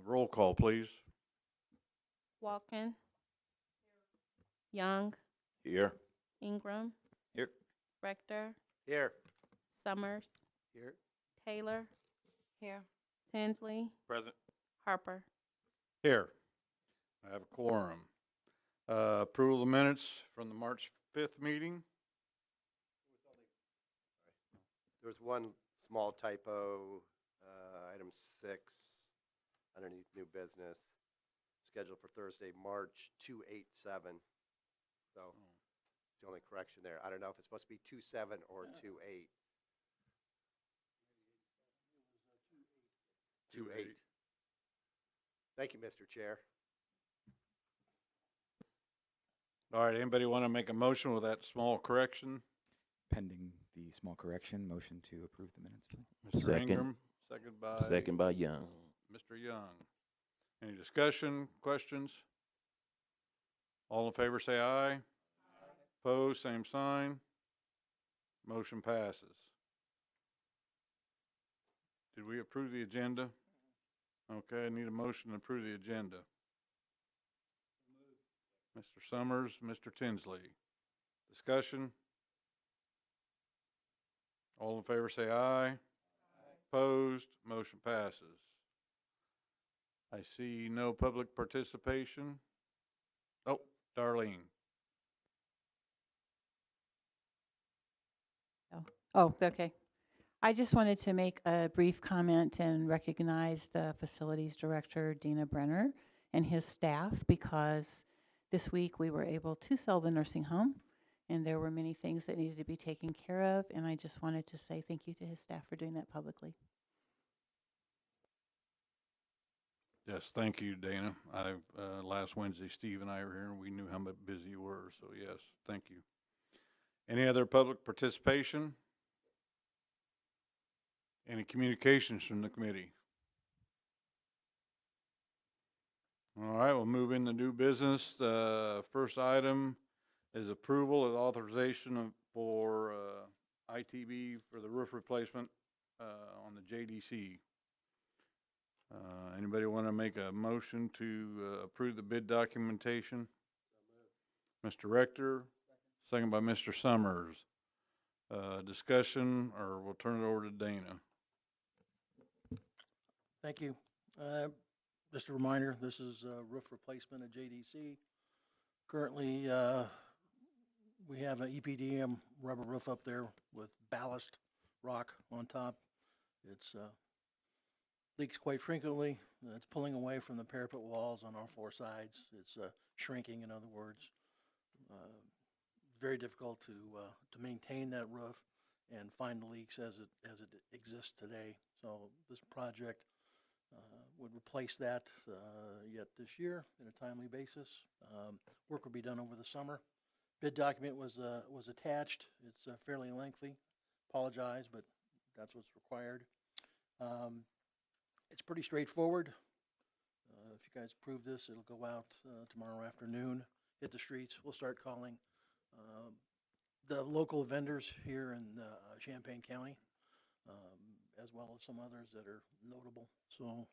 Roll call, please. Walken, Young, Here. Ingram, Here. Rector, Here. Summers, Here. Taylor, Here. Tinsley, Present. Harper. Here. I have a quorum. Approval of the minutes from the March 5th meeting. There's one small typo, item 6, underneath new business, scheduled for Thursday, March 2/8/7. So it's the only correction there. I don't know if it's supposed to be 2/7 or 2/8. 2/8. Thank you, Mr. Chair. All right, anybody want to make a motion with that small correction? Pending the small correction, motion to approve the minutes, please. Mr. Second. Ingram, second by Young. Mr. Young. Any discussion, questions? All in favor say aye. Opposed, same sign. Motion passes. Did we approve the agenda? Okay, I need a motion to approve the agenda. Mr. Summers, Mr. Tinsley. Discussion? All in favor say aye. Opposed, motion passes. I see no public participation. Oh, Darlene. Oh, okay. I just wanted to make a brief comment and recognize the facilities director, Dina Brenner, and his staff, because this week we were able to sell the nursing home, and there were many things that needed to be taken care of, and I just wanted to say thank you to his staff for doing that publicly. Yes, thank you, Dana. Last Wednesday, Steve and I were here, and we knew how busy you were, so yes, thank you. Any other public participation? Any communications from the committee? All right, we'll move into new business. The first item is approval of authorization for ITB for the roof replacement on the JDC. Anybody want to make a motion to approve the bid documentation? Mr. Rector, second by Mr. Summers. Discussion, or we'll turn it over to Dana. Thank you. Just a reminder, this is a roof replacement at JDC. Currently, we have an EPDM rubber roof up there with ballast rock on top. It's leaks quite frequently. It's pulling away from the parapet walls on all 4 sides. It's shrinking, in other words. Very difficult to maintain that roof and find the leaks as it exists today. So this project would replace that yet this year in a timely basis. Work will be done over the summer. Bid document was attached. It's fairly lengthy. Apologize, but that's what's required. It's pretty straightforward. If you guys approve this, it'll go out tomorrow afternoon, hit the streets. We'll start calling the local vendors here in Champaign County, as well as some others that are notable. So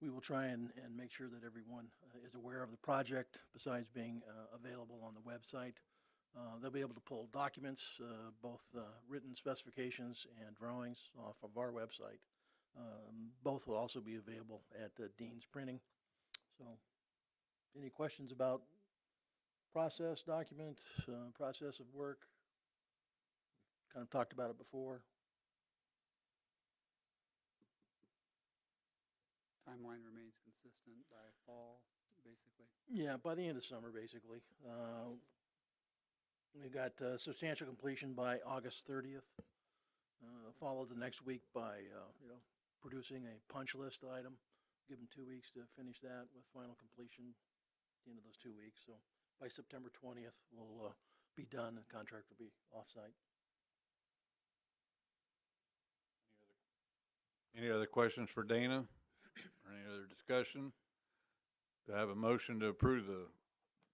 we will try and make sure that everyone is aware of the project, besides being available on the website. They'll be able to pull documents, both written specifications and drawings off of our website. Both will also be available at Dean's Printing. So any questions about process document, process of work? Kind of talked about it before. Timeline remains consistent by fall, basically. Yeah, by the end of summer, basically. We've got substantial completion by August 30th, followed the next week by, producing a punch list item. Give them 2 weeks to finish that with final completion at the end of those 2 weeks. So by September 20th, we'll be done. The contract will be off-site. Any other questions for Dana? Or any other discussion? Do I have a motion to approve the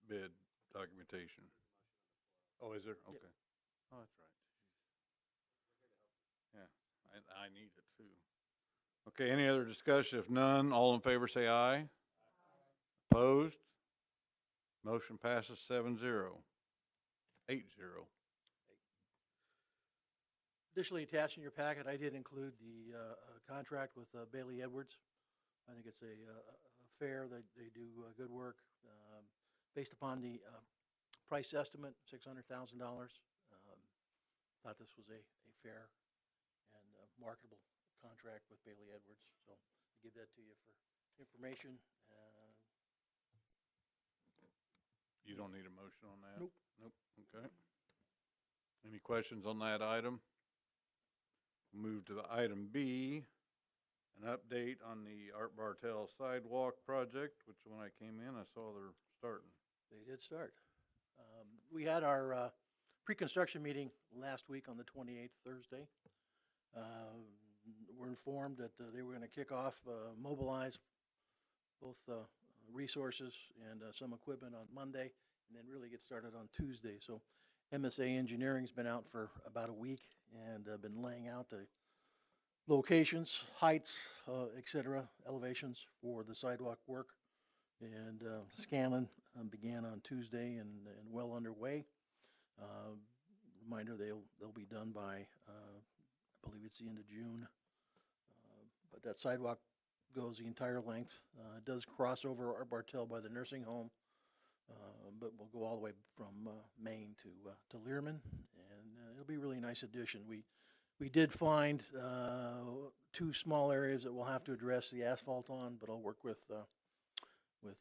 bid documentation? Oh, is there? Okay. Yep. Oh, that's right. Yeah, I need it too. Okay, any other discussion? If none, all in favor say aye. Opposed? Motion passes 7-0. 8-0. Additionally, attached in your packet, I did include the contract with Bailey Edwards. I think it's a fair, they do good work. Based upon the price estimate, $600,000. Thought this was a fair and marketable contract with Bailey Edwards. So I give that to you for information. You don't need a motion on that? Nope. Nope, okay. Any questions on that item? Move to the item B, an update on the Art Bartel Sidewalk project, which when I came in, I saw they're starting. They did start. We had our pre-construction meeting last week on the 28th, Thursday. We're informed that they were going to kick off, mobilize both resources and some equipment on Monday, and then really get started on Tuesday. So MSA Engineering's been out for about a week and been laying out the locations, heights, et cetera, elevations for the sidewalk work. And Scanlon began on Tuesday and well underway. Reminder, they'll be done by, I believe it's the end of June. But that sidewalk goes the entire length. It does cross over our Bartel by the nursing home, but we'll go all the way from Maine to Learman, and it'll be a really nice addition. We did find 2 small areas that we'll have to address the asphalt on, but I'll work with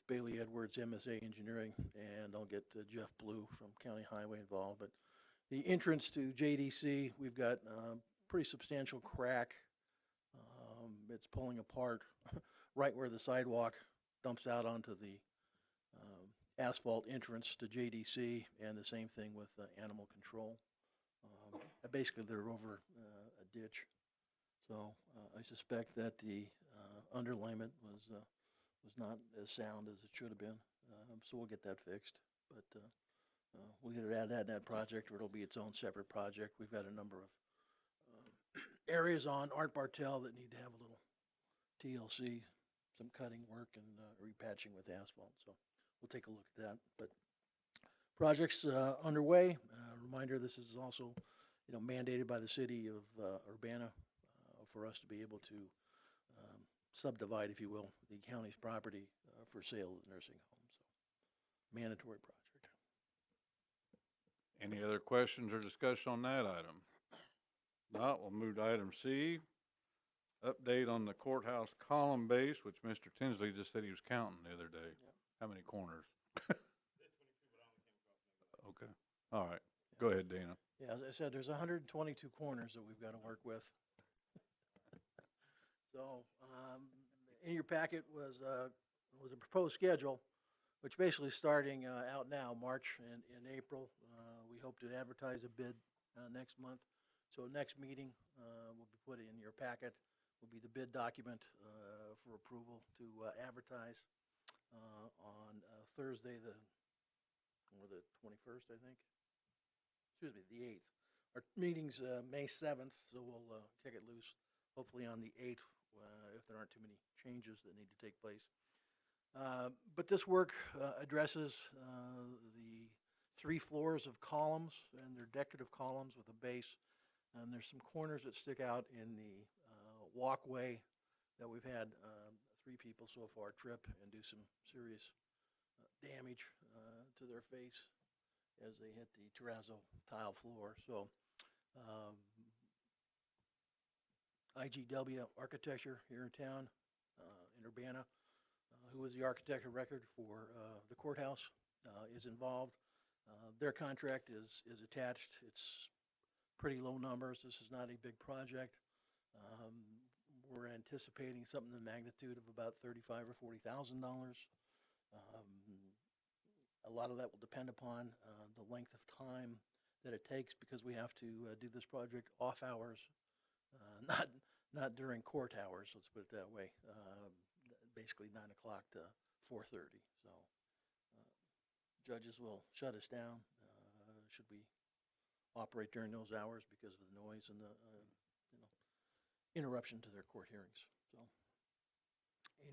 Bailey Edwards, MSA Engineering, and I'll get Jeff Blue from County Highway involved. But the entrance to JDC, we've got a pretty substantial crack. It's pulling apart right where the sidewalk dumps out onto the asphalt entrance to JDC, and the same thing with animal control. Basically, they're over a ditch. So I suspect that the underlayment was not as sound as it should have been. So we'll get that fixed. But we'll either add that in that project, or it'll be its own separate project. We've got a number of areas on Art Bartel that need to have a little TLC, some cutting work and repatching with asphalt. So we'll take a look at that. But projects underway. Reminder, this is also, mandated by the city of Urbana for us to be able to subdivide, if you will, the county's property for sale at the nursing home. So mandatory project. Any other questions or discussion on that item? Not, we'll move to item C. Update on the courthouse column base, which Mr. Tinsley just said he was counting the other day. Yep. How many corners? Okay, all right. Go ahead, Dana. Yeah, as I said, there's 122 corners that we've got to work with. So in your packet was a proposed schedule, which basically starting out now, March and April. We hope to advertise a bid next month. So next meeting will be put in your packet, will be the bid document for approval to advertise on Thursday, the 21st, I think. Excuse me, the 8th. Our meeting's May 7th, so we'll kick it loose hopefully on the 8th if there aren't too many changes that need to take place. But this work addresses the 3 floors of columns, and they're decorative columns with a base. And there's some corners that stick out in the walkway that we've had 3 people so far trip and do some serious damage to their face as they hit the terrazzo tile floor. So IGW Architecture here in town, in Urbana, who is the architect of record for the courthouse, is involved. Their contract is attached. It's pretty low numbers. This is not a big project. We're anticipating something in the magnitude of about $35,000 or $40,000. A lot of that will depend upon the length of time that it takes, because we have to do this project off hours, not during court hours. Let's put it that way. Basically 9 o'clock to 4:30. So judges will shut us down should we operate during those hours because of the noise and the interruption to their court hearings. So,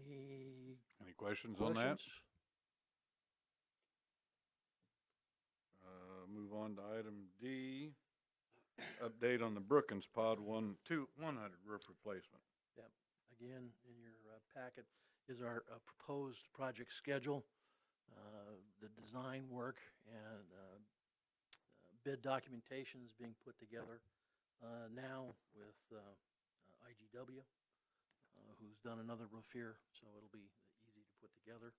any Any questions on that? questions? Move on to item D, update on the Brookins Pod 100 roof replacement. Yep. Again, in your packet is our proposed project schedule, the design work, and bid documentation is being put together now with IGW, who's done another roof here, so it'll be easy to put together.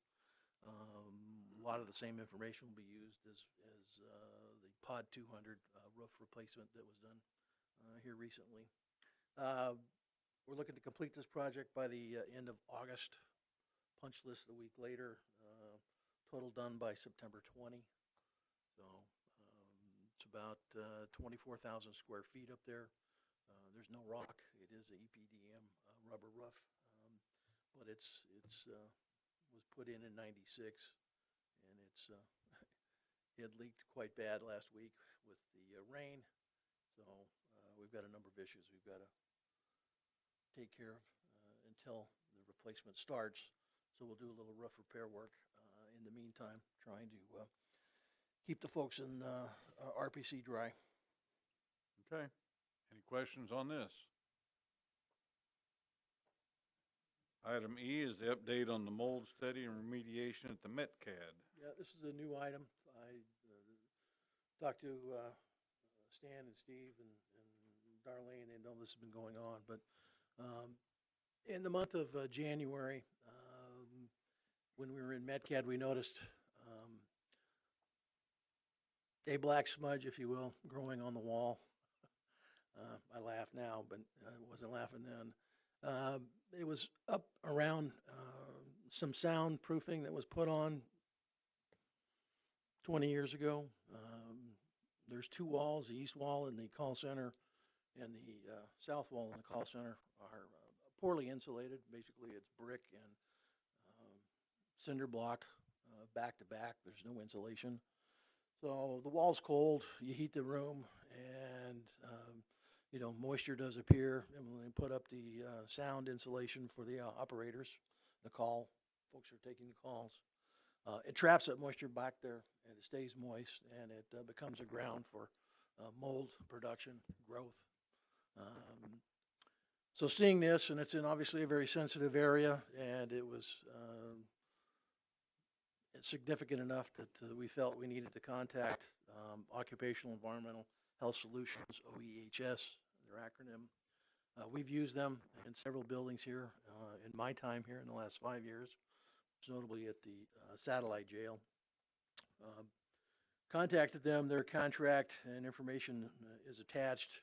A lot of the same information will be used as the Pod 200 roof replacement that was done here recently. We're looking to complete this project by the end of August. Punch list a week later. Total done by September 20. So it's about 24,000 square feet up there. There's no rock. It is a EPDM rubber roof, but it's was put in '96, and it leaked quite bad last week with the rain. So we've got a number of issues we've got to take care of until the replacement starts. So we'll do a little roof repair work in the meantime, trying to keep the folks in RPC dry. Okay. Any questions on this? Item E is the update on the mold study and remediation at the MetCAD. Yeah, this is a new item. I talked to Stan and Steve and Darlene. They know this has been going on, but in the month of January, when we were in MetCAD, we noticed a black smudge, if you will, growing on the wall. I laugh now, but I wasn't laughing then. It was up around some soundproofing that was put on 20 years ago. There's two walls, the east wall in the call center and the south wall in the call center are poorly insulated. Basically, it's brick and cinder block back to back. There's no insulation. So the wall's cold, you heat the room, and moisture does appear. And when they put up the sound insulation for the operators, the call, folks are taking the calls. It traps that moisture back there, and it stays moist, and it becomes a ground for mold production, growth. So seeing this, and it's in obviously a very sensitive area, and it was significant enough that we felt we needed to contact Occupational Environmental Health Solutions, OEHS, their acronym. We've used them in several buildings here in my time here in the last 5 years, notably at the satellite jail. Contacted them. Their contract and information is attached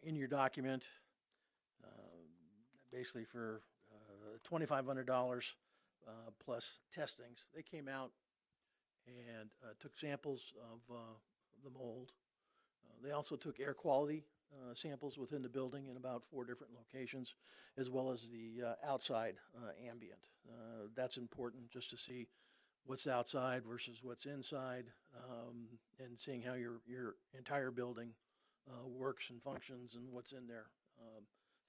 in your document, basically for $2,500 plus testings. They came out and took samples of the mold. They also took air quality samples within the building in about 4 different locations, as well as the outside ambient. That's important just to see what's outside versus what's inside, and seeing how your entire building works and functions and what's in there.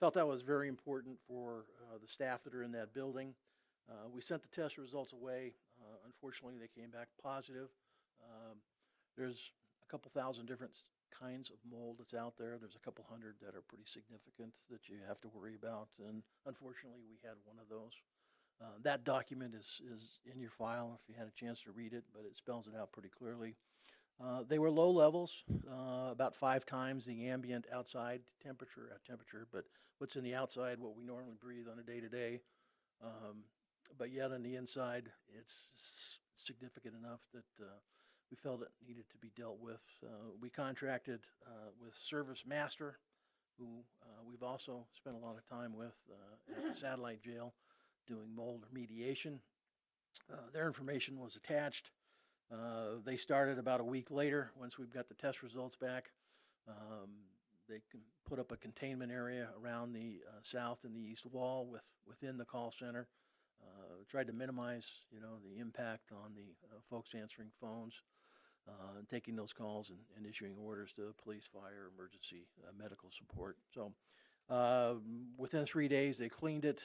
Felt that was very important for the staff that are in that building. We sent the test results away. Unfortunately, they came back positive. There's a couple thousand different kinds of mold that's out there. There's a couple hundred that are pretty significant that you have to worry about, and unfortunately, we had one of those. That document is in your file if you had a chance to read it, but it spells it out pretty clearly. They were low levels, about 5 times the ambient outside temperature, but what's in the outside, what we normally breathe on a day-to-day. But yet on the inside, it's significant enough that we felt it needed to be dealt with. We contracted with Service Master, who we've also spent a lot of time with at the satellite jail doing mold remediation. Their information was attached. They started about a week later once we've got the test results back. They can put up a containment area around the south and the east wall within the call center. Tried to minimize, the impact on the folks answering phones, taking those calls and issuing orders to police, fire, emergency medical support. So Within 3 days, they cleaned it.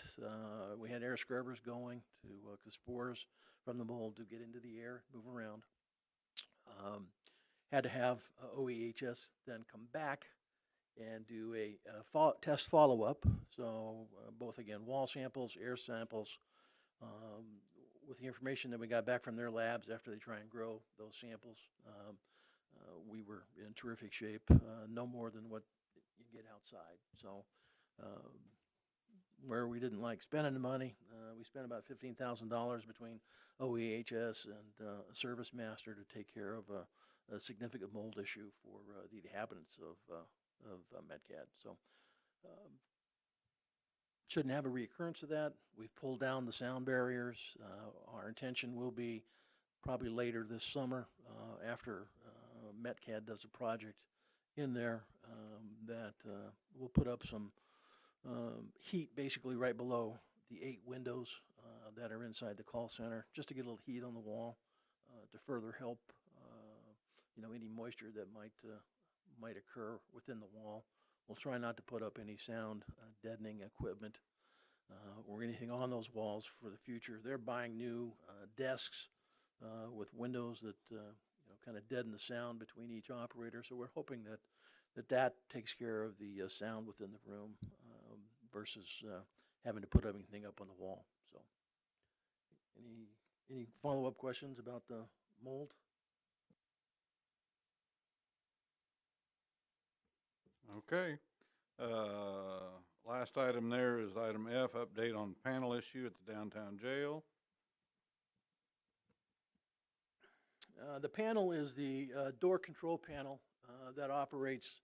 We had air scrubbers going to, cause spores from the mold do get into the air, move around. Had to have OEHS then come back and do a test follow-up. So both, again, wall samples, air samples, um, with the information that we got back from their labs after they try and grow those samples. We were in terrific shape, no more than what you get outside. So where we didn't like spending the money, we spent about $15,000 between OEHS and a service master to take care of a significant mold issue for the inhabitants of Medcad. So shouldn't have a reoccurrence of that. We've pulled down the sound barriers. Our intention will be probably later this summer, after Metcad does a project in there, that we'll put up some heat basically right below the 8 windows that are inside the call center, just to get a little heat on the wall to further help any moisture that might occur within the wall. We'll try not to put up any sound deadening equipment or anything on those walls for the future. They're buying new desks with windows that kind of deaden the sound between each operator. So we're hoping that takes care of the sound within the room versus having to put everything up on the wall. So any follow-up questions about the mold? Okay. Last item there is item F, update on panel issue at the downtown jail. The panel is the door control panel that operates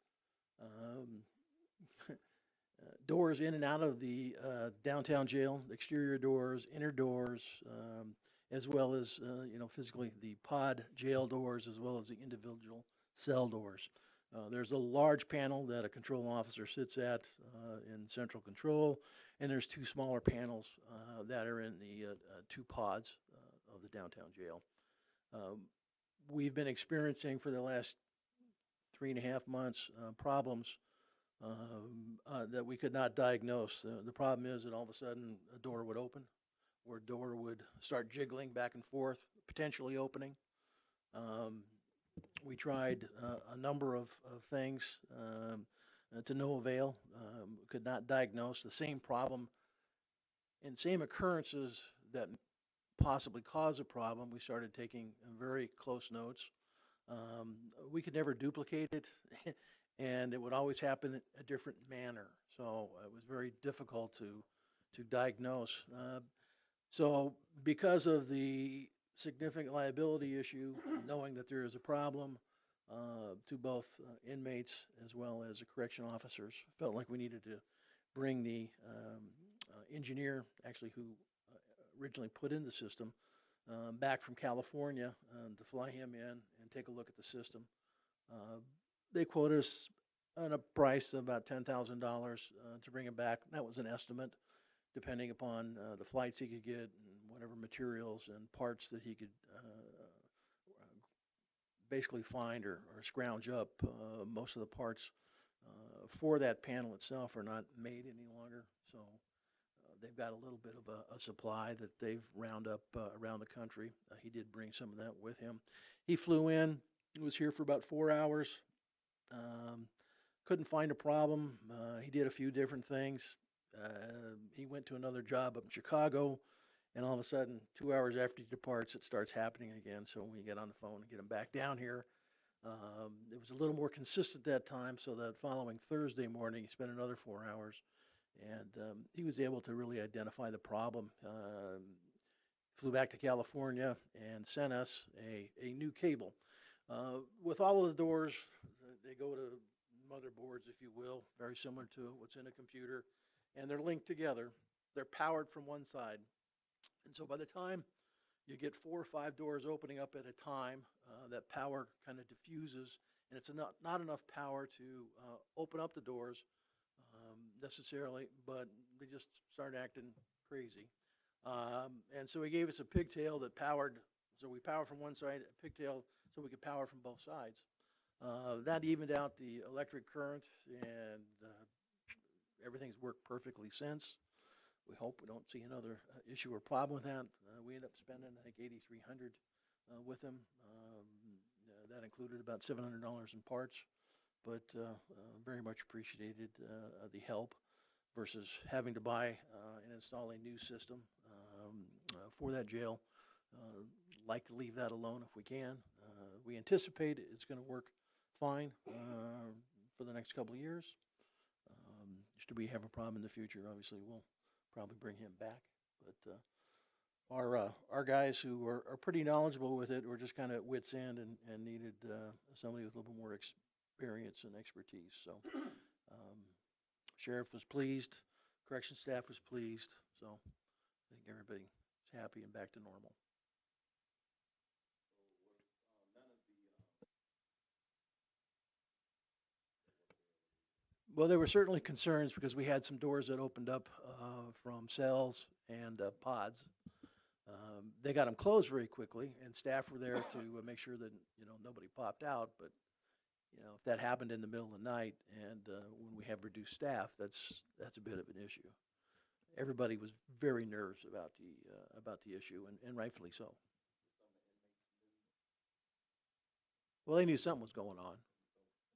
doors in and out of the downtown jail, exterior doors, inner doors, as well as, physically the pod jail doors, as well as the individual cell doors. There's a large panel that a control officer sits at in central control, and there's 2 smaller panels that are in the 2 pods of the downtown jail. We've been experiencing for the last 3.5 months problems that we could not diagnose. The problem is that all of a sudden a door would open, or a door would start jiggling back and forth, potentially opening. We tried a number of things to no avail. Could not diagnose the same problem and same occurrences that possibly cause a problem. We started taking very close notes. We could never duplicate it, and it would always happen in a different manner. So it was very difficult to diagnose. So because of the significant liability issue, knowing that there is a problem to both inmates as well as the correction officers, felt like we needed to bring the engineer, actually who originally put in the system, back from California to fly him in and take a look at the system. They quoted us on a price of about $10,000 to bring him back. That was an estimate, depending upon the flights he could get and whatever materials and parts that he could basically find or scrounge up. Most of the parts for that panel itself are not made any longer, so they've got a little bit of a supply that they've round up around the country. He did bring some of that with him. He flew in, he was here for about 4 hours. Couldn't find a problem. He did a few different things. He went to another job up in Chicago, and all of a sudden, 2 hours after he departs, it starts happening again. So we get on the phone and get him back down here. It was a little more consistent that time, so that following Thursday morning, he spent another 4 hours, and he was able to really identify the problem. Flew back to California and sent us a new cable. With all of the doors, they go to motherboards, if you will, very similar to what's in a computer, and they're linked together. They're powered from one side. And so by the time you get 4 or 5 doors opening up at a time, that power kind of diffuses, and it's not enough power to open up the doors necessarily, but they just start acting crazy. And so he gave us a pigtail that powered, so we power from one side, a pigtail so we could power from both sides. That evened out the electric current and everything's worked perfectly since. We hope we don't see another issue or problem with that. We ended up spending, I think, $8,300 with them. That included about $700 in parts, but very much appreciated the help versus having to buy and install a new system for that jail. Like to leave that alone if we can. We anticipate it's going to work fine for the next couple of years. Should we have a problem in the future, obviously we'll probably bring him back. But our guys who are pretty knowledgeable with it were just kind of at wit's end and needed somebody with a little bit more experience and expertise. So sheriff was pleased, correction staff was pleased, so I think everybody's happy and back to normal. Well, there were certainly concerns because we had some doors that opened up from cells and pods. They got them closed very quickly, and staff were there to make sure that nobody popped out. But if that happened in the middle of the night, and when we have reduced staff, that's a bit of an issue. Everybody was very nervous about the issue, and rightfully so. Well, they knew something was going on.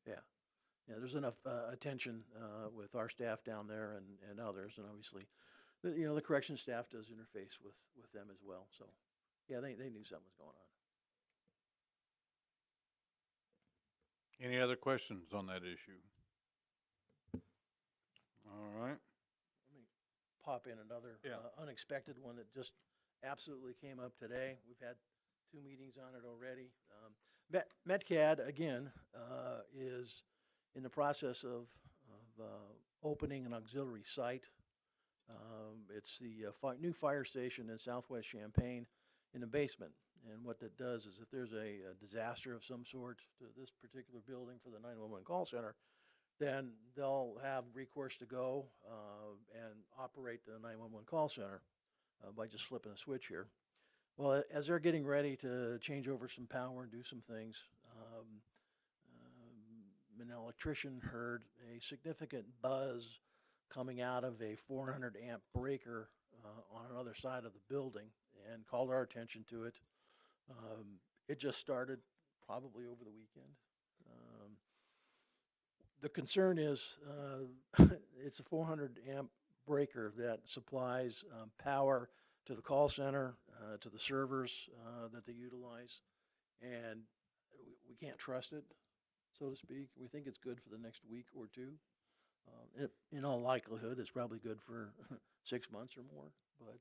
Yeah. Yeah, there's enough attention with our staff down there and others, and obviously, the correction staff does interface with them as well. So, yeah, they knew something was going on. Any other questions on that issue? All right. Let me pop in another unexpected one that just absolutely came up today. We've had 2 meetings on it already. MetCAD, again, is in the process of opening an auxiliary site. It's the new fire station in southwest Champaign in the basement. And what that does is if there's a disaster of some sort to this particular building for the 911 call center, then they'll have recourse to go and operate the 911 call center by just flipping a switch here. Well, as they're getting ready to change over some power and do some things, an electrician heard a significant buzz coming out of a 400 amp breaker on another side of the building and called our attention to it. It just started probably over the weekend. The concern is it's a 400 amp breaker that supplies power to the call center, to the servers that they utilize, and we can't trust it, so to speak. We think it's good for the next week or two. In all likelihood, it's probably good for 6 months or more, but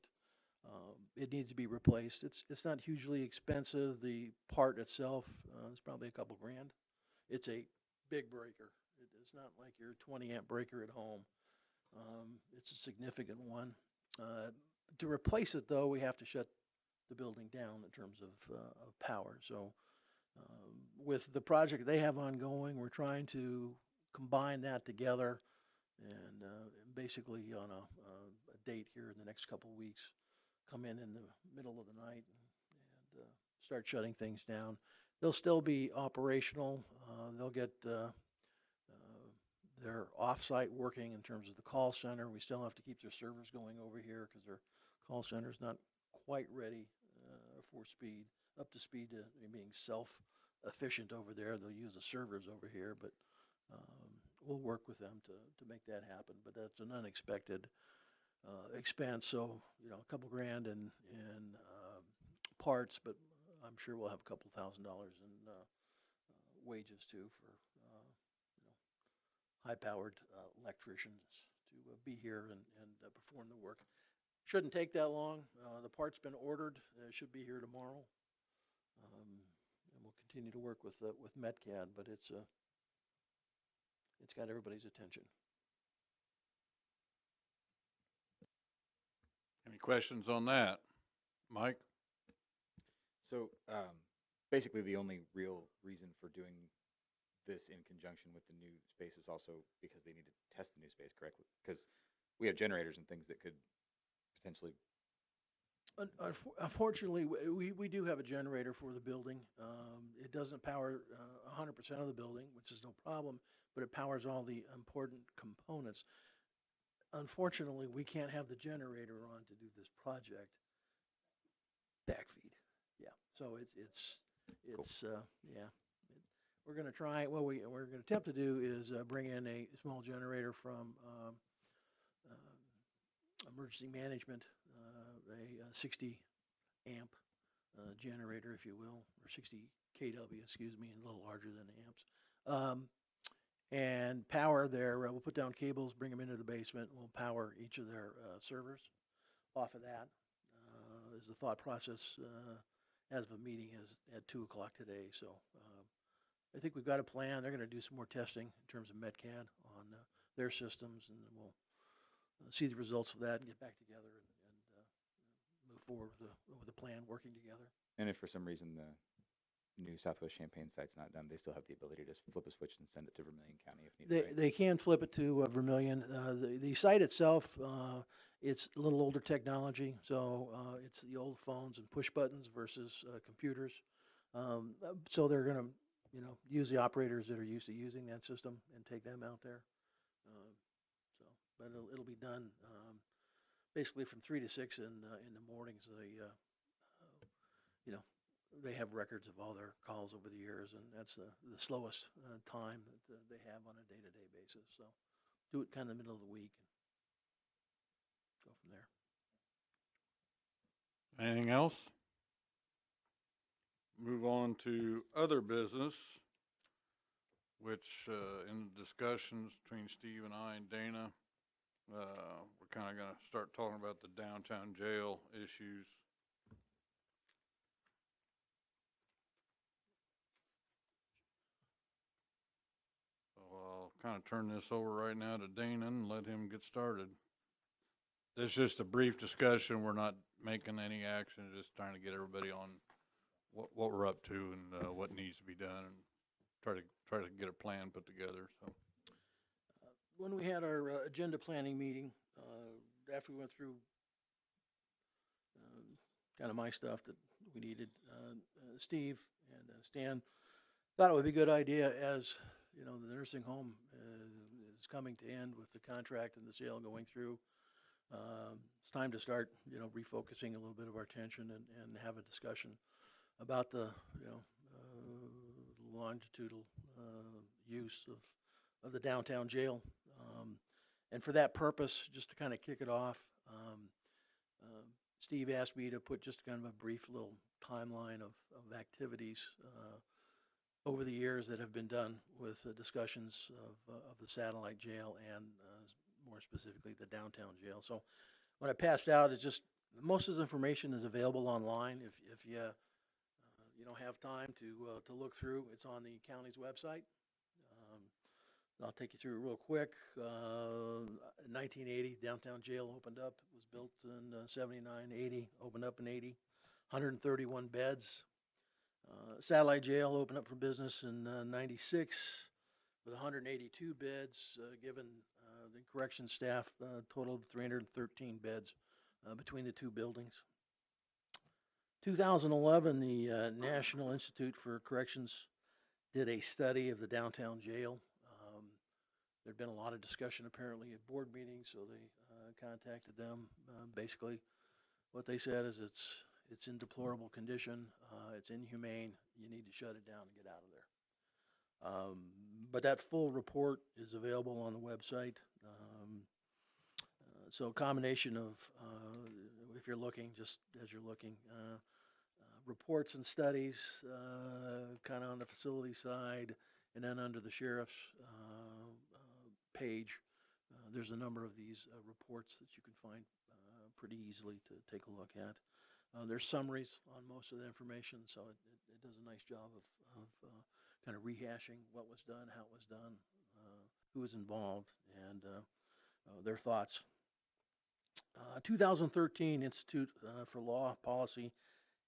it needs to be replaced. It's not hugely expensive. The part itself is probably a couple grand. It's a big breaker. It's not like your 20 amp breaker at home. It's a significant one. To replace it, though, we have to shut the building down in terms of power. So with the project they have ongoing, we're trying to combine that together and basically on a date here in the next couple of weeks, come in the middle of the night and start shutting things down. They'll still be operational. They'll get their off-site working in terms of the call center. We still have to keep their servers going over here because their call center is not quite ready up to speed to being self-efficient over there. They'll use the servers over here, but we'll work with them to make that happen. But that's an unexpected expense. So, a couple grand in parts, but I'm sure we'll have a couple $1,000 in wages too for high-powered electricians to be here and perform the work. Shouldn't take that long. The part's been ordered. It should be here tomorrow. And we'll continue to work with MetCAD, but it's got everybody's attention. Any questions on that? Mike? So basically the only real reason for doing this in conjunction with the new space is also because they need to test the new space correctly, because we have generators and things that could potentially. Unfortunately, we do have a generator for the building. It doesn't power 100% of the building, which is no problem, but it powers all the important components. unfortunately, we can't have the generator on to do this project. Backfeed, yeah. So yeah. We're gonna try, what we're gonna attempt to do is bring in a small generator from emergency management, a 60 amp generator, if you will, or 60 kW, excuse me, a little larger than the amps. And power their, we'll put down cables, bring them into the basement, we'll power each of their servers off of that. Is the thought process as of a meeting is at 2 o'clock today. So I think we've got a plan. They're going to do some more testing in terms of Metcad on their systems, and then we'll see the results of that and get back together and move forward with a plan, working together. And if for some reason the new Southwest Champaign site's not done, they still have the ability to flip a switch and send it to Vermilion County if needed. Right? They can flip it to Vermilion. The site itself, it's a little older technology, so it's the old phones and push buttons versus computers. So they're going to, use the operators that are used to using that system and take them out there. But it'll be done basically from 3 to 6 in the mornings. They have records of all their calls over the years, and that's the slowest time that they have on a day-to-day basis. So do it kind of the middle of the week and go from there. Anything else? Move on to other business, which in discussions between Steve and I and Dana, we're kind of going to start talking about the downtown jail issues. So I'll kind of turn this over right now to Dana and let him get started. This is just a brief discussion. We're not making any action, just trying to get everybody on what we're up to and what needs to be done, and try to get a plan put together. So When we had our agenda planning meeting, after we went through kind of my stuff that we needed, Steve and Stan thought it would be a good idea, as the nursing home is coming to end with the contract and the sale going through. It's time to start, refocusing a little bit of our attention and have a discussion about the, longitudinal use of the downtown jail. And for that purpose, just to kind of kick it off, Steve asked me to put just kind of a brief little timeline of activities over the years that have been done with discussions of the satellite jail and more specifically the downtown jail. So what I passed out is just, most of this information is available online. If you don't have time to look through, it's on the county's website. I'll take you through it real quick. 1980, downtown jail opened up. It was built in 79, 80, opened up in 80, 131 beds. Satellite jail opened up for business in 96 with 182 beds, given the correction staff total of 313 beds between the two buildings. 2011, the National Institute for Corrections did a study of the downtown jail. There'd been a lot of discussion apparently at board meetings, so they contacted them. Basically, what they said is it's in deplorable condition, it's inhumane, you need to shut it down and get out of there. But that full report is available on the website. So a combination of, if you're looking, just as you're looking, reports and studies, kind of on the facility side, and then under the sheriff's page, there's a number of these reports that you can find pretty easily to take a look at. There's summaries on most of the information, so it does a nice job of kind of rehashing what was done, how it was done, who was involved, and their thoughts. 2013 Institute for Law, Policy,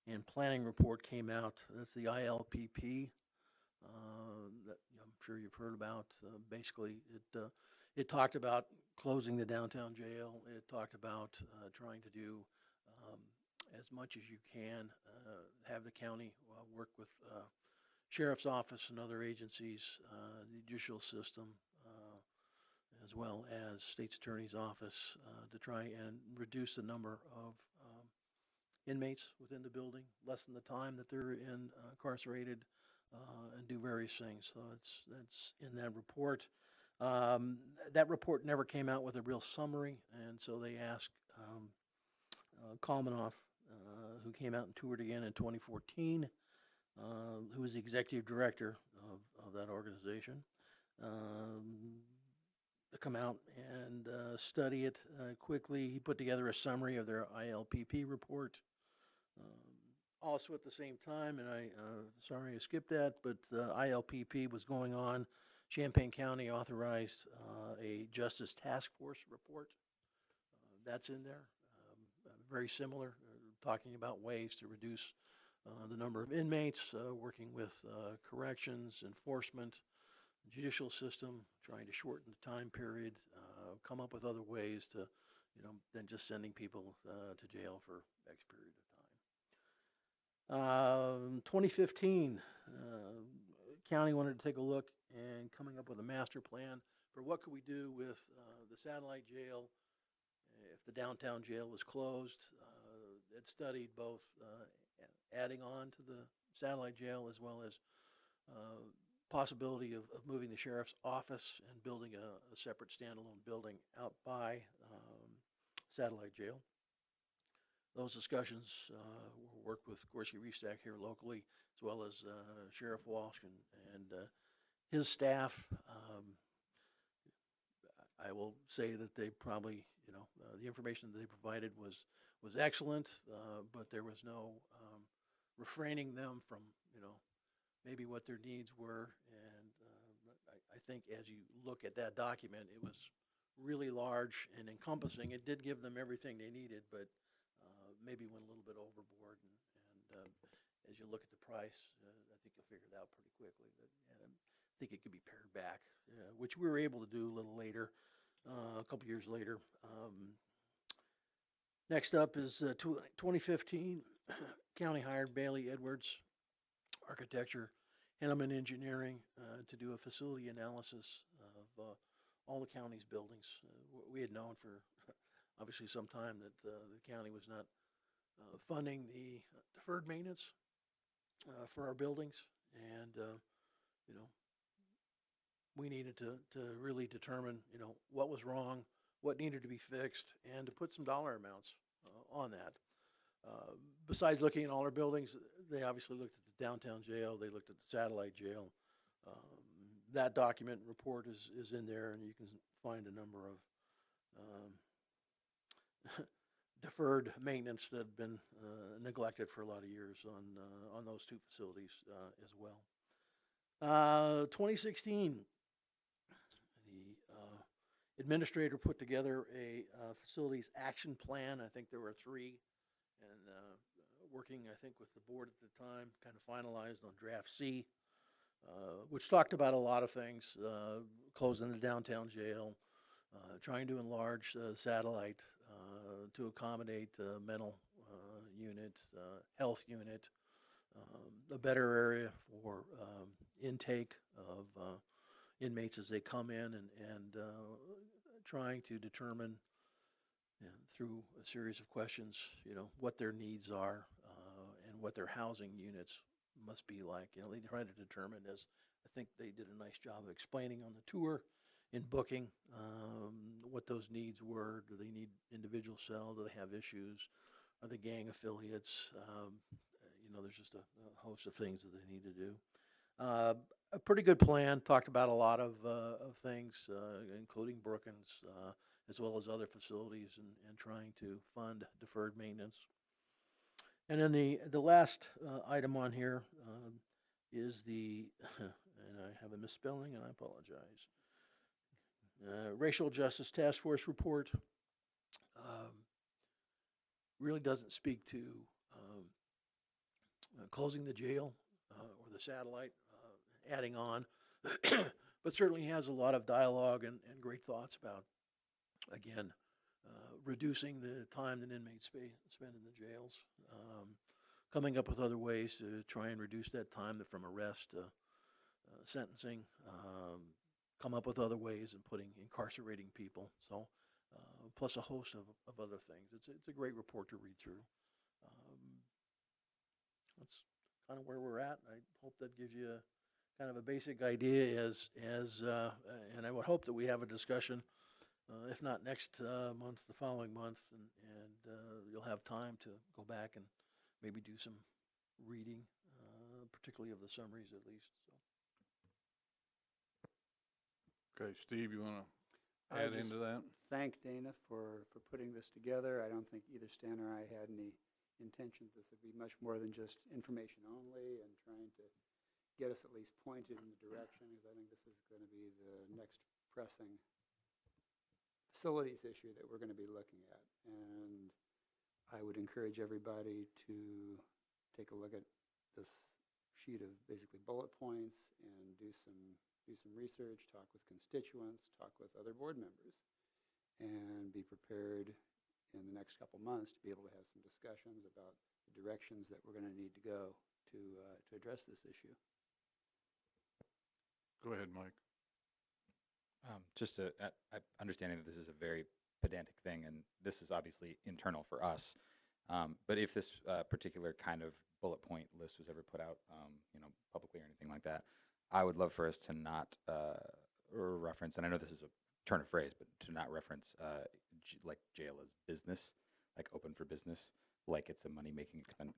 and Planning report came out. That's the ILPP that I'm sure you've heard about. Basically, it talked about closing the downtown jail. It talked about trying to do as much as you can, have the county work with sheriff's office and other agencies, the judicial system, as well as State's Attorney's Office to try and reduce the number of inmates within the building, lessen the time that they're incarcerated, and do various things. So that's in that report. That report never came out with a real summary, and so they asked Kalmanoff, who came out and toured again in 2014, who was the executive director of that organization, to come out and study it quickly. He put together a summary of their ILPP report. Also at the same time, and sorry I skipped that, but ILPP was going on. Champaign County authorized a Justice Task Force report. That's in there. Very similar, talking about ways to reduce the number of inmates, working with corrections, enforcement, judicial system, trying to shorten the time period, come up with other ways to, than just sending people to jail for X period of time. 2015, county wanted to take a look and coming up with a master plan for what could we do with the satellite jail if the downtown jail was closed. It studied both adding on to the satellite jail as well as possibility of moving the sheriff's office and building a separate standalone building out by satellite jail. Those discussions were worked with Gorski Restack here locally, as well as Sheriff Walsh and his staff. I will say that they probably, the information that they provided was excellent, but there was no refraining them from, maybe what their needs were. And I think as you look at that document, it was really large and encompassing. It did give them everything they needed, but maybe went a little bit overboard. And as you look at the price, I think you'll figure it out pretty quickly. But I think it could be pared back, which we were able to do a little later, a couple years later. Next up is 2015. County hired Bailey Edwards Architecture, Henneman Engineering to do a facility analysis of all the county's buildings. We had known for obviously some time that the county was not funding the deferred maintenance for our buildings, and we needed to really determine what was wrong, what needed to be fixed, and to put some dollar amounts on that. Besides looking at all our buildings, they obviously looked at the downtown jail, they looked at the satellite jail. That document and report is in there, and you can find a number of deferred maintenance that had been neglected for a lot of years on those two facilities as well. 2016, the administrator put together a facilities action plan. I think there were 3, and working, I think, with the board at the time, kind of finalized on draft C, which talked about a lot of things, closing the downtown jail, trying to enlarge satellite to accommodate mental unit, health unit, a better area for intake of inmates as they come in, and trying to determine through a series of questions, what their needs are and what their housing units must be like. They try to determine, as I think they did a nice job of explaining on the tour in booking, what those needs were. Do they need individual cell? Do they have issues? Are they gang affiliates? There's just a host of things that they need to do. A pretty good plan, talked about a lot of things, including Brookins, as well as other facilities, and trying to fund deferred maintenance. And then the last item on here is the, and I have a misspelling and I apologize, Racial Justice Task Force report. Really doesn't speak to closing the jail or the satellite, adding on, but certainly has a lot of dialogue and great thoughts about, again, reducing the time that inmates spend in the jails, coming up with other ways to try and reduce that time from arrest to sentencing, come up with other ways of incarcerating people. So, plus a host of other things. It's a great report to read through. That's kind of where we're at. I hope that gives you kind of a basic idea and I would hope that we have a discussion, if not next month, the following month, and you'll have time to go back and maybe do some reading, particularly of the summaries at least. So. Okay, Steve, you wanna I add just into that? Thank Dana for putting this together. I don't think either Stan or I had any intentions this would be much more than just information only and trying to get us at least pointed in the direction, because I think this is going to be the next pressing facilities issue that we're going to be looking at. And I would encourage everybody to take a look at this sheet of basically bullet points and do some research, talk with constituents, talk with other board members, and be prepared in the next couple months to be able to have some discussions about the directions that we're going to need to go to address this issue. Go ahead, Mike. Just understanding that this is a very pedantic thing, and this is obviously internal for us. But if this particular kind of bullet point list was ever put out, publicly or anything like that, I would love for us to not reference, and I know this is a turn of phrase, but to not reference like jail as business, like open for business, like it's a money-making expense,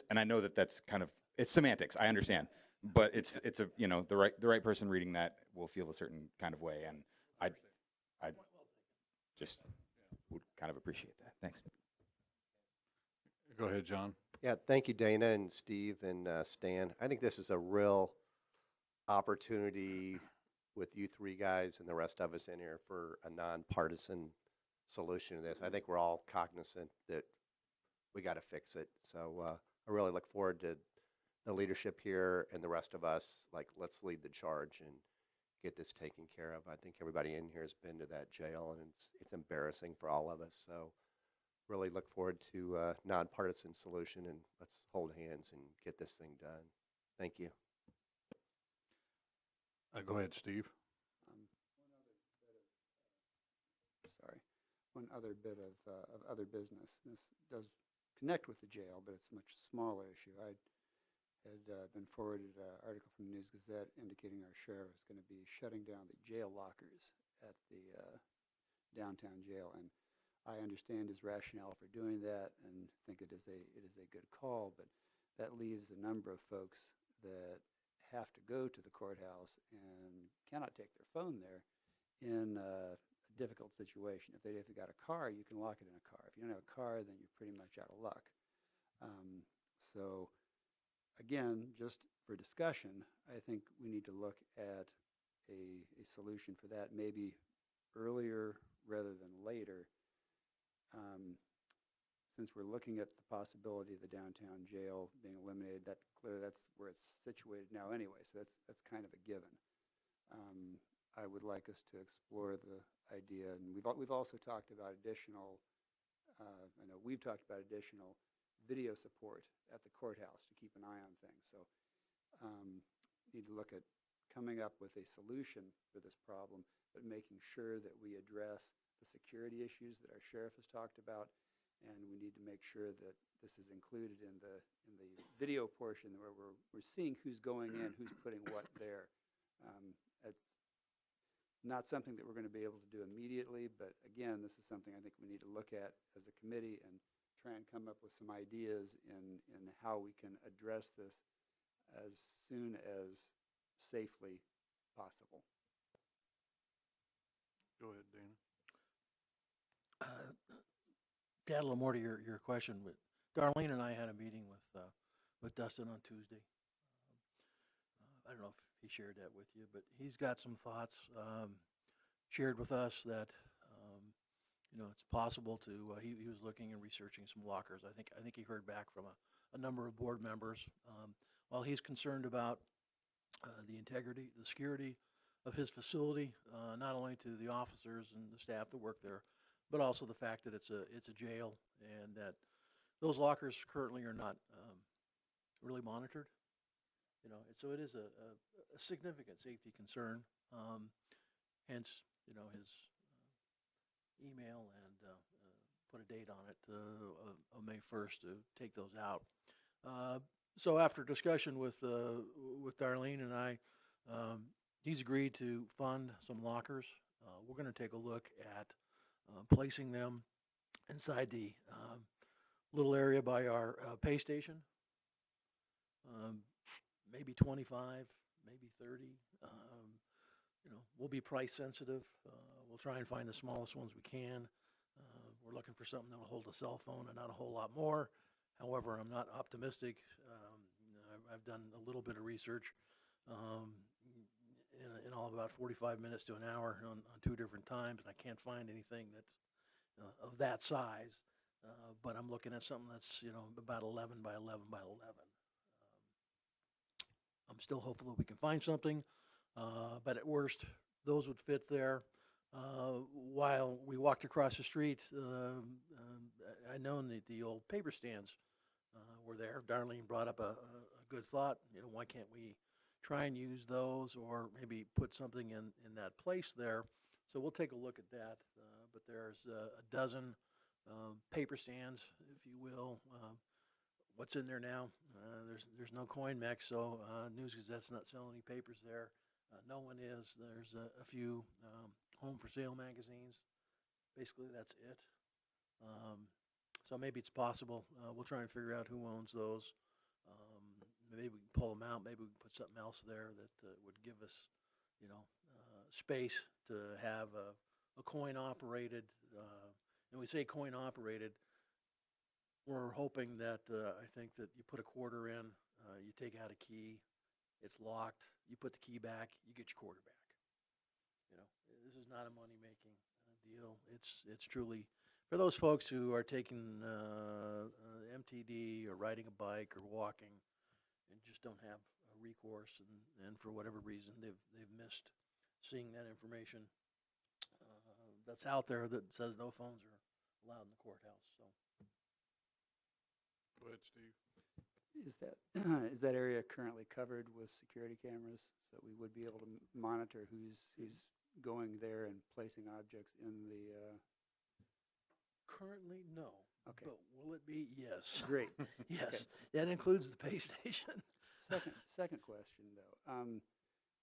and I know that that's kind of, it's semantics, I understand, but it's a, the right person reading that will feel a certain kind of way, and I just would kind of appreciate that. Thanks. Go ahead, John. Yeah, thank you, Dana and Steve and Stan. I think this is a real opportunity with you three guys and the rest of us in here for a nonpartisan solution to this. I think we're all cognizant that we got to fix it. So I really look forward to the leadership here and the rest of us. Let's lead the charge and get this taken care of. I think everybody in here has been to that jail, and it's embarrassing for all of us. So really look forward to a nonpartisan solution, and let's hold hands and get this thing done. Thank you. Go ahead, Steve. One other bit of other business. This does connect with the jail, but it's a much smaller issue. I had been forwarded an article from the News Gazette indicating our sheriff is going to be shutting down the jail lockers at the downtown jail, and I understand his rationale for doing that and think it is a good call, but that leaves a number of folks that have to go to the courthouse and cannot take their phone there in a difficult situation. If you got a car, you can lock it in a car. If you don't have a car, then you're pretty much out of luck. So again, just for discussion, I think we need to look at a solution for that, maybe earlier rather than later. Since we're looking at the possibility of the downtown jail being eliminated, that's where it's situated now anyway, so that's kind of a given. I would like us to explore the idea, and we've also talked about additional, I know we've talked about additional video support at the courthouse to keep an eye on things. So need to look at coming up with a solution for this problem, but making sure that we address the security issues that our sheriff has talked about, and we need to make sure that this is included in the video portion where we're seeing who's going in, who's putting what there. It's not something that we're going to be able to do immediately, but again, this is something I think we need to look at as a committee and try and come up with some ideas in how we can address this as soon as safely possible. Go ahead, Dana. To add a little more to your question, but Darlene and I had a meeting with Dustin on Tuesday. I don't know if he shared that with you, but he's got some thoughts shared with us that it's possible to. He was looking and researching some lockers. I think he heard back from a number of board members. While he's concerned about the integrity, the security of his facility, not only to the officers and the staff that work there, but also the fact that it's a jail and that those lockers currently are not really monitored. You know, so it is a significant safety concern. Hence, you know, his email and put a date on it of May 1st to take those out. So after discussion with Darlene and I, he's agreed to fund some lockers. We're going to take a look at placing them inside the little area by our pay station. Maybe 25, maybe 30. You know, we'll be price sensitive. We'll try and find the smallest ones we can. We're looking for something that'll hold a cell phone and not a whole lot more. However, I'm not optimistic. You know, I've done a little bit of research in all about 45 minutes to an hour on 2 different times, and I can't find anything that's of that size. But I'm looking at something that's, you know, about 11 by 11 by 11. I'm still hopeful that we can find something, but at worst, those would fit there. While we walked across the street, I know the old paper stands were there. Darlene brought up a good thought. You know, why can't we try and use those, or maybe put something in that place there? So we'll take a look at that. But there's a dozen paper stands, if you will. What's in there now? There's no coin mech, so News Gazette's not selling any papers there. No one is. There's a few home for sale magazines. Basically, that's it. So maybe it's possible. We'll try and figure out who owns those. Maybe we can pull them out. Maybe we can put something else there that would give us, you know, space to have a coin operated. And we say coin operated. We're hoping that, I think that you put a quarter in, you take out a key, it's locked, you put the key back, you get your quarter back. You know, this is not a money-making deal. It's truly, for those folks who are taking MTD or riding a bike or walking and just don't have a recourse, and for whatever reason, they've missed seeing that information that's out there that says no phones are allowed in the courthouse, so. Go ahead, Steve. Is that area currently covered with security cameras so that we would be able to monitor who's going there and placing objects in the? Currently, no. Okay. But will it be? Yes. Great. Yes, that includes the pay station. Second question though.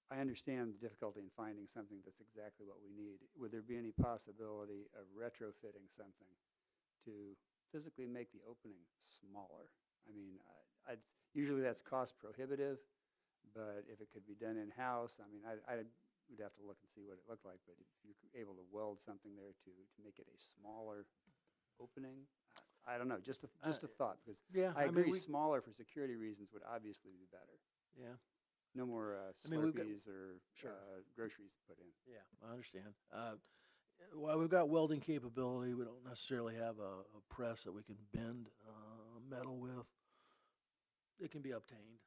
I understand the difficulty in finding something that's exactly what we need. Would there be any possibility of retrofitting something to physically make the opening smaller? I mean, usually that's cost prohibitive, but if it could be done in-house, I mean, I would have to look and see what it looked like, but if you're able to weld something there to make it a smaller opening, I don't know, just a thought, because Yeah, I agree, we, smaller for security reasons would obviously be better. yeah, No more I mean, we've got- Slurpees or Sure. Groceries put in. yeah, I understand. While we've got welding capability, we don't necessarily have a press that we can bend metal with. It can be obtained.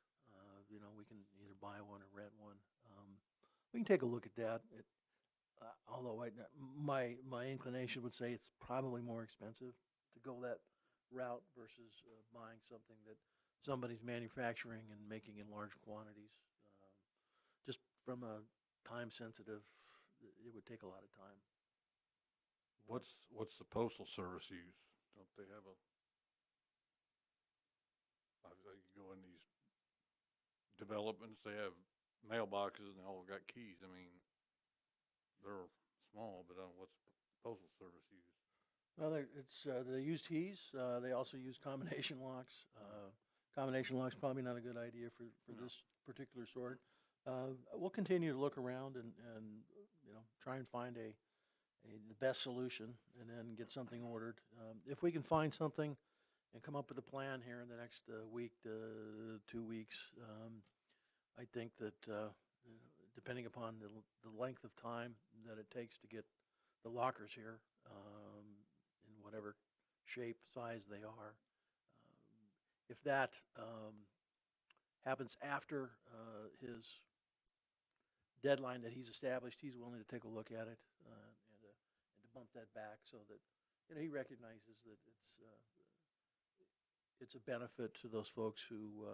You know, we can either buy one or rent one. We can take a look at that. Although my inclination would say it's probably more expensive to go that route versus buying something that somebody's manufacturing and making in large quantities. Just from a time sensitive, it would take a lot of time. What's the postal service use? Don't they have you go in these developments, they have mailboxes and they all got keys. I mean, they're small, but what's postal service use? Well, they use keys. They also use combination locks. Combination locks probably not a good idea for No. this particular sort. We'll continue to look around and you know, try and find the best solution and then get something ordered. If we can find something and come up with a plan here in the next week to 2 weeks, I think that depending upon the length of time that it takes to get the lockers here, in whatever shape, size they are, if that happens after his deadline that he's established, he's willing to take a look at it and to bump that back so that, you know, he recognizes that it's a benefit to those folks who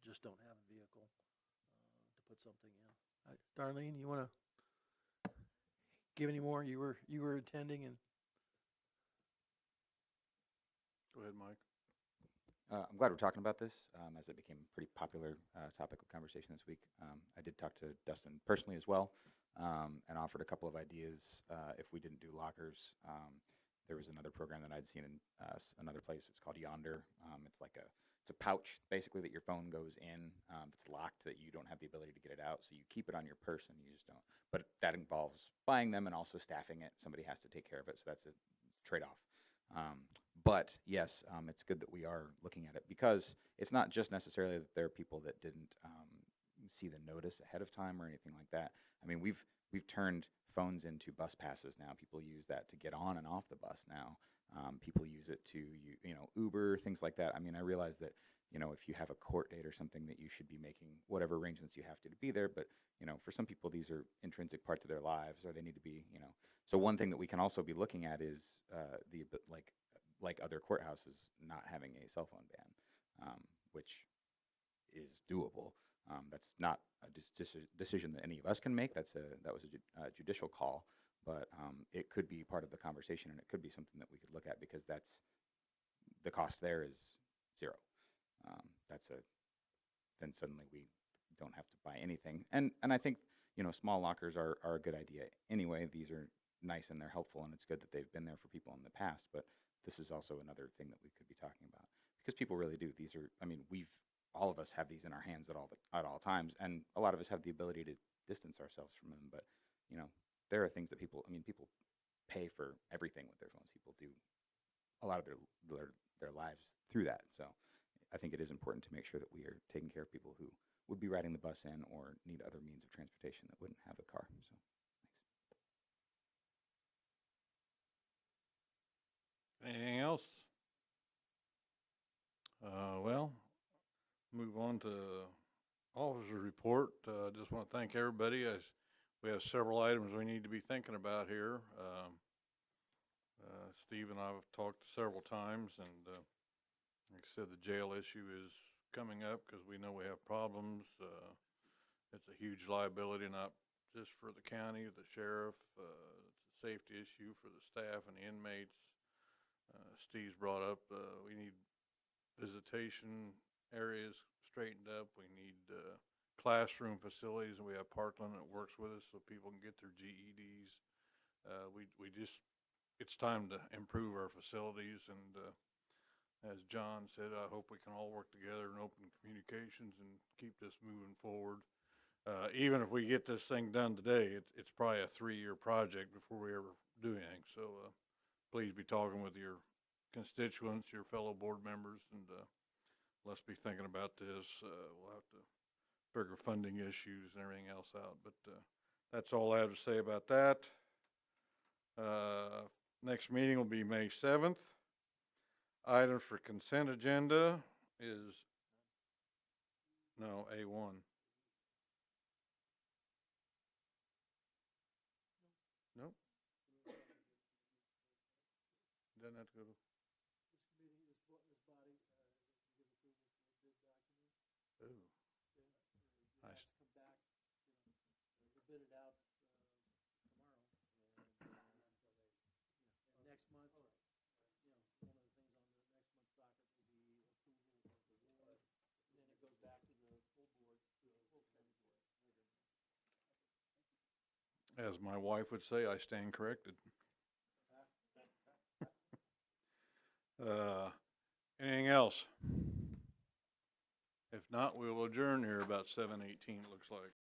just don't have a vehicle to put something in. Darlene, you want to give any more? You were attending and Go ahead, Mike. I'm glad we're talking about this, as it became a pretty popular topic of conversation this week. I did talk to Dustin personally as well, and offered a couple of ideas if we didn't do lockers. There was another program that I'd seen in another place. It's called Yonder. It's a pouch basically that your phone goes in. It's locked that you don't have the ability to get it out, so you keep it on your person. You just don't. But that involves buying them and also staffing it. Somebody has to take care of it, so that's a trade-off. But yes, it's good that we are looking at it, because it's not just necessarily that there are people that didn't see the notice ahead of time or anything like that. I mean, we've turned phones into bus passes now. People use that to get on and off the bus now. People use it to Uber, things like that. I mean, I realize that if you have a court date or something, that you should be making whatever arrangements you have to be there. But for some people, these are intrinsic parts of their lives, or they need to be. So one thing that we can also be looking at is like other courthouses not having a cell phone ban, which is doable. That's not a decision that any of us can make. That was a judicial call, but it could be part of the conversation, and it could be something that we could look at, because the cost there is zero. Then suddenly we don't have to buy anything, and I think small lockers are a good idea anyway. These are nice and they're helpful, and it's good that they've been there for people in the past. But this is also another thing that we could be talking about, because people really do. All of us have these in our hands at all times, and a lot of us have the ability to distance ourselves from them. But there are things that people pay for everything with their phones. People do a lot of their lives through that. So I think it is important to make sure that we are taking care of people who would be riding the bus in or need other means of transportation that wouldn't have a car. So thanks. Anything else? Well, move on to officer's report. Just want to thank everybody. We have several items we need to be thinking about here. Steve and I have talked several times, and like I said, the jail issue is coming up because we know we have problems. It's a huge liability, not just for the county, the sheriff. It's a safety issue for the staff and the inmates. Steve's brought up we need visitation areas straightened up. We need classroom facilities, and we have Parkland that works with us so people can get their GEDs. It's time to improve our facilities, and as John said, I hope we can all work together in open communications and keep this moving forward. Even if we get this thing done today, it's probably a 3-year project before we ever do anything. So please be talking with your constituents, your fellow board members, and let's be thinking about this. We'll have to figure funding issues and everything else out. But that's all I have to say about that. Next meeting will be May 7th. Items for consent agenda is A1. Nope. Doesn't have to go to. Ooh. I s- bid it out tomorrow. And next month, one of the things on the next month's docket will be approval of the award. And then it goes back to the full board, the full county board. As my wife would say, I stand corrected. Anything else? If not, we will adjourn here about 7:18, it looks like.